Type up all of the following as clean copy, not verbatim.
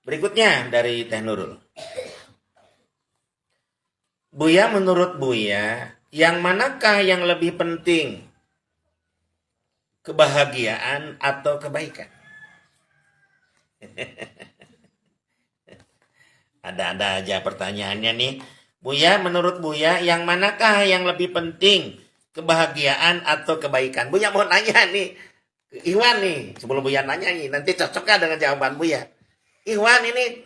Berikutnya dari Teh Nurul. Buya, menurut Buya, yang manakah yang lebih penting? Kebahagiaan atau kebaikan? Ada-ada aja pertanyaannya nih. Buya, menurut Buya, yang manakah yang lebih penting? Kebahagiaan atau kebaikan? Buya mau nanya nih. Iwan nih, sebelum Buya nanya nih, nanti cocoknya dengan jawaban Buya. Iwan ini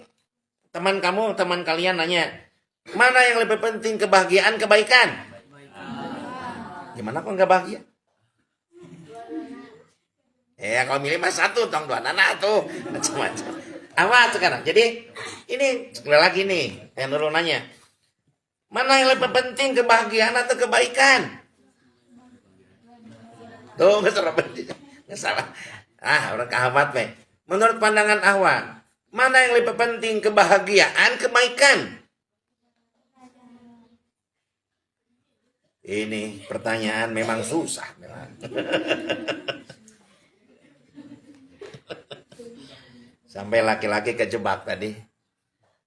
teman kamu, teman kalian nanya, mana yang lebih penting, kebahagiaan, kebaikan? Gimana kok nggak bahagia? Ya kalau milih mas satu, tong dua anak tuh macam-macam. Apa sekarang? Jadi ini sekali lagi nih, yang dulu nanya, mana yang lebih penting, kebahagiaan atau kebaikan? Tuh nggak salah, nggak salah. Orang kehamat be. Menurut pandangan awam, mana yang lebih penting, kebahagiaan, kebaikan? Ini pertanyaan memang susah memang. Sampai laki-laki kejebak tadi.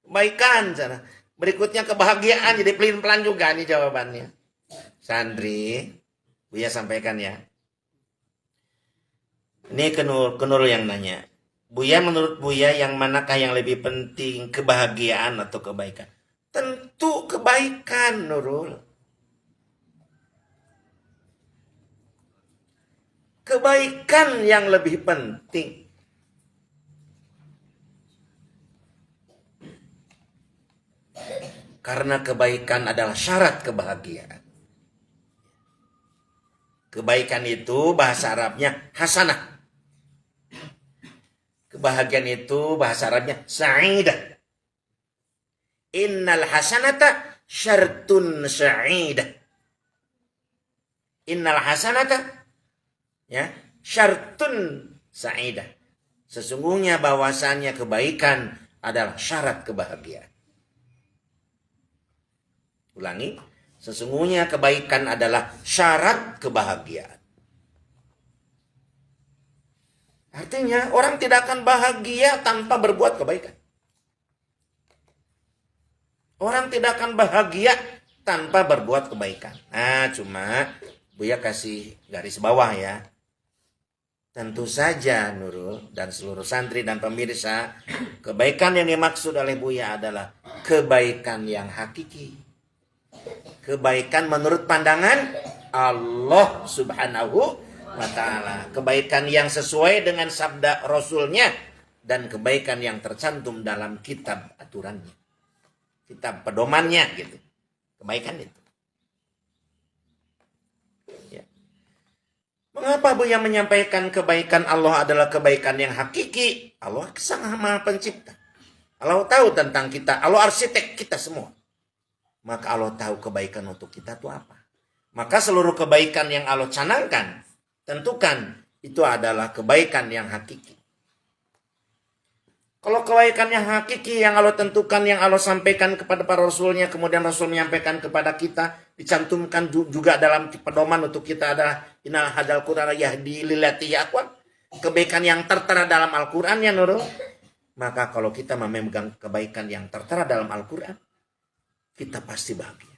Kebaikan sana. Berikutnya kebahagiaan, jadi pelin-pelan juga nih jawabannya. Sandri, Buya sampaikan ya. Ini Kenur yang nanya. Buya, menurut Buya yang manakah yang lebih penting, kebahagiaan atau kebaikan? Tentu kebaikan, Nurul. Kebaikan yang lebih penting. Karena kebaikan adalah syarat kebahagiaan. Kebaikan itu bahasa Arabnya hasanah. Kebahagiaan itu bahasa Arabnya sa'idah. Innal hasanata syartun sa'idah. Innal hasanata ya, syartun sa'idah. Sesungguhnya bahwasannya kebaikan adalah syarat kebahagiaan. Ulangi, sesungguhnya kebaikan adalah syarat kebahagiaan. Artinya orang tidak akan bahagia tanpa berbuat kebaikan. Orang tidak akan bahagia tanpa berbuat kebaikan. Nah, cuma Buya kasih garis bawah ya. Tentu saja Nurul dan seluruh santri dan pemirsa, kebaikan yang dimaksud oleh Buya adalah kebaikan yang hakiki. Kebaikan menurut pandangan Allah Subhanahu wa ta'ala. Kebaikan yang sesuai dengan sabda Rasulnya. Dan kebaikan yang tercantum dalam kitab aturannya. Kitab pedomannya gitu. Kebaikan itu. Mengapa Buya menyampaikan kebaikan Allah adalah kebaikan yang hakiki? Allah sang maha pencipta. Allah tahu tentang kita. Allah arsitek kita semua. Maka Allah tahu kebaikan untuk kita itu apa. Maka seluruh kebaikan yang Allah canangkan, tentukan itu adalah kebaikan yang hakiki. Kalau kebaikan yang hakiki yang Allah tentukan, yang Allah sampaikan kepada para Rasulnya, kemudian Rasul menyampaikan kepada kita, dicantumkan juga dalam pedoman untuk kita adalah innal hadal Qur'an yahdi lillati aqwam. Kebaikan yang tertera dalam Al-Quran ya Nurul. Maka kalau kita memegang kebaikan yang tertera dalam Al-Quran, kita pasti bahagia.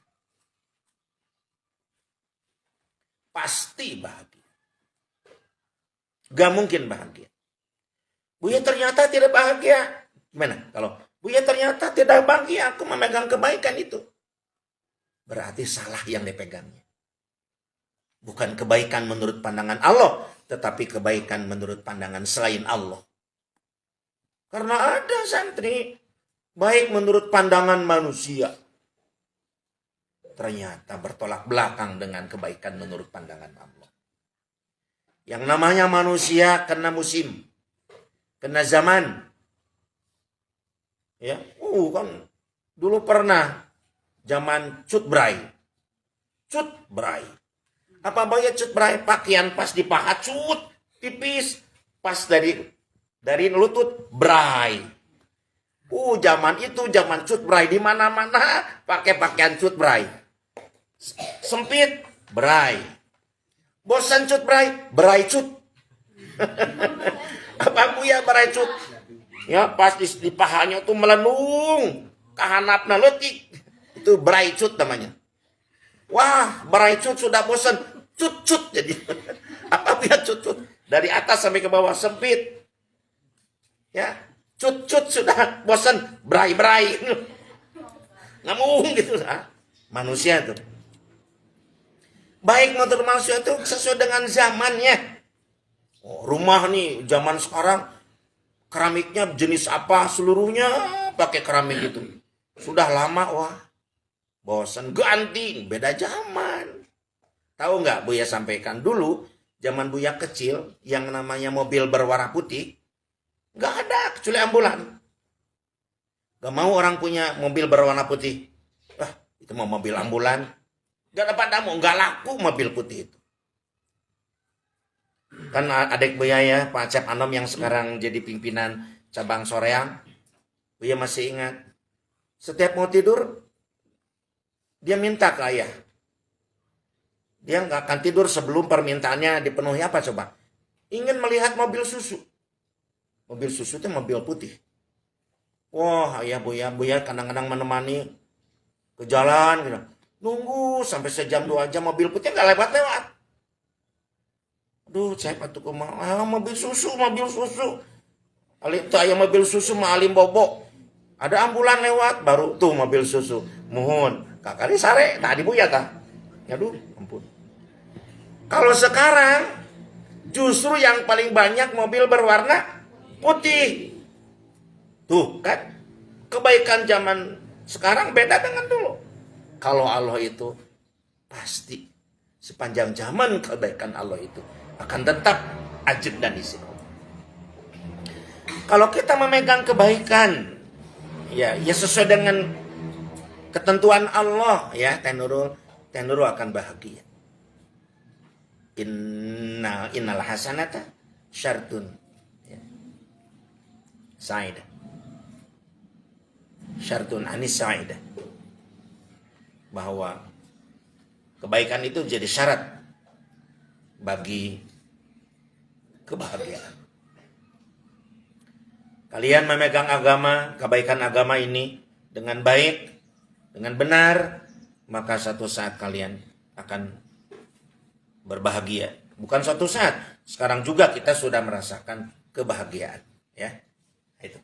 Pasti bahagia. Gak mungkin bahagia. Buya ternyata tidak bahagia. Gimana? Kalau Buya ternyata tidak bahagia, aku memegang kebaikan itu. Berarti salah yang dipegangnya. Bukan kebaikan menurut pandangan Allah, tetapi kebaikan menurut pandangan selain Allah. Karena ada santri, baik menurut pandangan manusia, ternyata bertolak belakang dengan kebaikan menurut pandangan Allah. Yang namanya manusia kena musim. Kena zaman. Ya, kan dulu pernah zaman cutbray. Cutbray. Apa bahaya cutbray? Pakaian pas dipahat cut, tipis, pas dari lutut bray. Zaman itu zaman cutbray, di mana-mana pakai pakaian cutbray. Sempit, bray. Bosan cutbray, bray cut. Apa Buya berecut? Ya pas di pahanya tuh melenung, kahanapna leutik. Itu beraicut namanya. Wah, beraicut sudah bosan, cut jadi. Apa dia cut? Dari atas sampai ke bawah sempit. Ya, cut sudah bosan, berai. Ngamung gitu lah. Manusia tuh. Baik motor manusia itu sesuai dengan zamannya. Oh, rumah nih zaman sekarang keramiknya jenis apa seluruhnya pakai keramik itu. Sudah lama wah bosan ganti beda zaman. Tahu nggak Buya sampaikan dulu zaman Buya kecil yang namanya mobil berwarna putih nggak ada kecuali ambulan. Gak mau orang punya mobil berwarna putih. Itu mau mobil ambulan. Gak dapat tamu, gak laku mobil putih itu. Kan adik Buya ya, Pak Acep Anom yang sekarang jadi pimpinan cabang Soreang. Buya masih ingat. Setiap mau tidur, dia minta ke ayah. Dia gak akan tidur sebelum permintaannya dipenuhi apa coba? Ingin melihat mobil susu. Mobil susu itu mobil putih. Wah, ayah Buya kadang-kadang menemani ke jalan gitu. Nunggu sampai sejam 2 jam mobil putih nggak lewat. Aduh, saya patuh kumaha mobil susu. Itu ayam mobil susu mah alim bobo. Ada ambulan lewat baru tuh mobil susu. Muhun, kakali sare tadi Buya tah. Aduh, ampun. Kalau sekarang justru yang paling banyak mobil berwarna putih. Tuh kan kebaikan zaman sekarang beda dengan dulu. Kalau Allah itu pasti sepanjang zaman kebaikan Allah itu akan tetap ajib dan istiqomah. Kalau kita memegang kebaikan ya sesuai dengan ketentuan Allah ya Tenurul akan bahagia. Innal hasanata syartun ya. Sa'idah. Syartun anis sa'idah. Bahwa kebaikan itu jadi syarat bagi kebahagiaan. Kalian memegang agama, kebaikan agama ini dengan baik, dengan benar, maka suatu saat kalian akan berbahagia. Bukan suatu saat, sekarang juga kita sudah merasakan kebahagiaan, ya. Itu.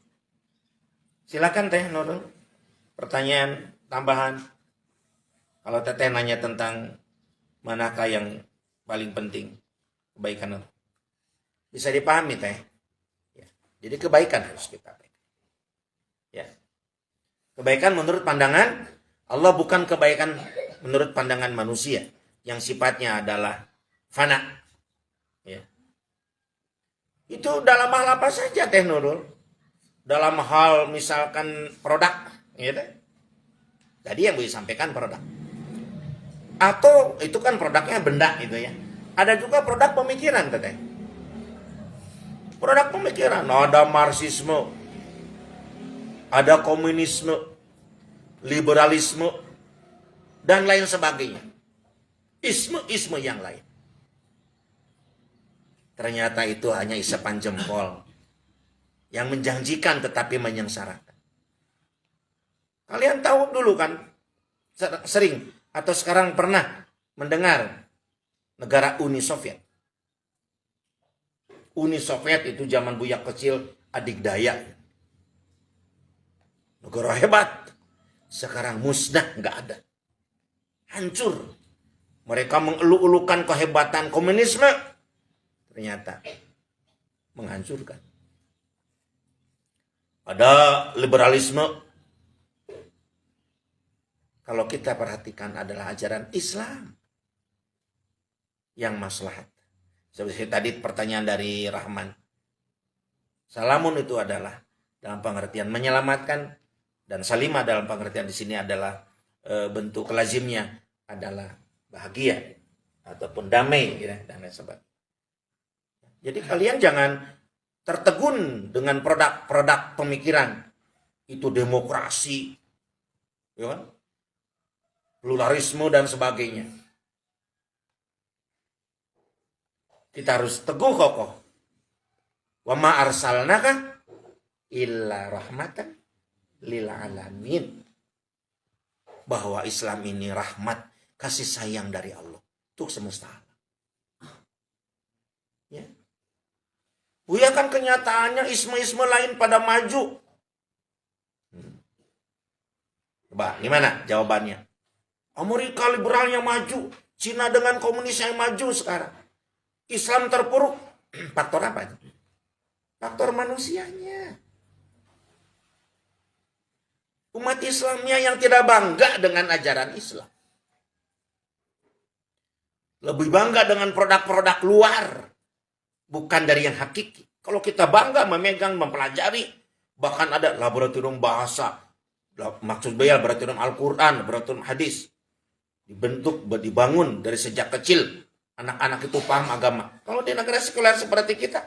Silakan Teh Nurul. Pertanyaan tambahan. Kalau Teteh nanya tentang manakah yang paling penting kebaikan Allah, bisa dipahami Teh. Ya. Jadi kebaikan harus kita pegang. Ya. Kebaikan menurut pandangan Allah bukan kebaikan menurut pandangan manusia yang sifatnya adalah fana. Ya. Itu dalam hal apa saja Teh Nurul? Dalam hal misalkan produk, ya Teh. Tadi yang Buya sampaikan produk. Atau itu kan produknya benda gitu ya. Ada juga produk pemikiran Teteh. Produk pemikiran, ada marxisme, ada komunisme, liberalisme, dan lain sebagainya. Isme yang lain. Ternyata itu hanya isapan jempol yang menjanjikan tetapi menyengsarakan. Kalian tahu dulu kan, sering atau sekarang pernah mendengar negara Uni Soviet. Uni Soviet itu zaman Buya kecil adikdaya. Negara hebat. Sekarang musnah, nggak ada. Hancur. Mereka mengeluk-elukan kehebatan komunisme. Ternyata menghancurkan. Ada liberalisme. Kalau kita perhatikan adalah ajaran Islam yang maslahat. Seperti tadi pertanyaan dari Rahman. Salamun itu adalah dalam pengertian menyelamatkan, dan salimah dalam pengertian di sini adalah bentuk lazimnya adalah bahagia ataupun damai, ya, dan lain sebagainya. Jadi kalian jangan tertegun dengan produk-produk pemikiran itu demokrasi, ya kan? Pluralisme dan sebagainya. Kita harus teguh kokoh. Wa ma arsalnaka illa rahmatan lil alamin. Bahwa Islam ini rahmat, kasih sayang dari Allah untuk semesta alam. Ya. Buya kan kenyataannya isme-isme lain pada maju. Coba, gimana jawabannya? Amerika liberalnya maju, Cina dengan komunis yang maju sekarang. Islam terpuruk. Faktor apa? Faktor manusianya. Umat Islamnya yang tidak bangga dengan ajaran Islam. Lebih bangga dengan produk-produk luar. Bukan dari yang hakiki. Kalau kita bangga memegang, mempelajari. Bahkan ada laboratorium bahasa. Maksud saya laboratorium Al-Quran, laboratorium hadis. Dibentuk, dibangun dari sejak kecil. Anak-anak itu paham agama. Kalau di negara sekuler seperti kita.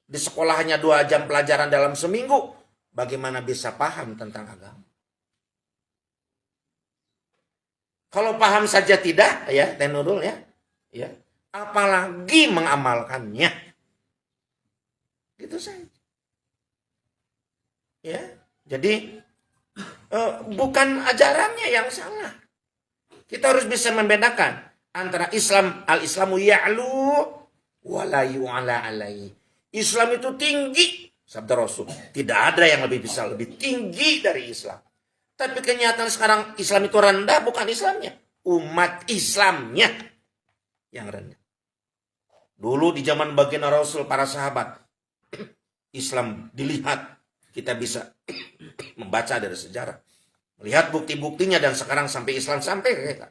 Di sekolah hanya 2 jam pelajaran dalam seminggu. Bagaimana bisa paham tentang agama? Kalau paham saja tidak, ya, Teh Nurul, ya, apalagi mengamalkannya. Gitu saja. Ya, jadi bukan ajarannya yang salah. Kita harus bisa membedakan antara Islam, al-Islamu ya'lu wa la yu'ala alaihi. Islam itu tinggi. Sabda Rasul, tidak ada yang lebih tinggi dari Islam. Tapi kenyataan sekarang Islam itu rendah, bukan Islamnya. Umat Islamnya yang rendah. Dulu di zaman baginda Rasul, para sahabat, Islam dilihat, kita bisa membaca dari sejarah. Melihat bukti-buktinya dan sekarang sampai Islam sampai ke kita.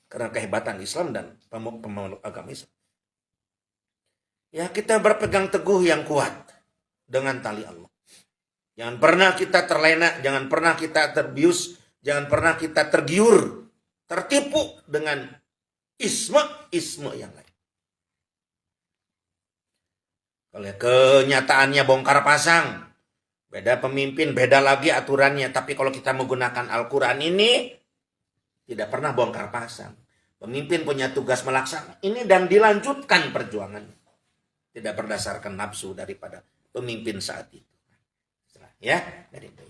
Karena kehebatan Islam dan pemeluk agama Islam. Ya, kita berpegang teguh yang kuat dengan tali Allah. Jangan pernah kita terlena, jangan pernah kita terbius, jangan pernah kita tergiur, tertipu dengan isme yang lain. Kalau kenyataannya bongkar pasang, beda pemimpin, beda lagi aturannya. Tapi kalau kita menggunakan Al-Quran ini, tidak pernah bongkar pasang. Pemimpin punya tugas melaksanakan ini dan dilanjutkan perjuangannya. Tidak berdasarkan nafsu daripada pemimpin saat itu. Ya, dari itu.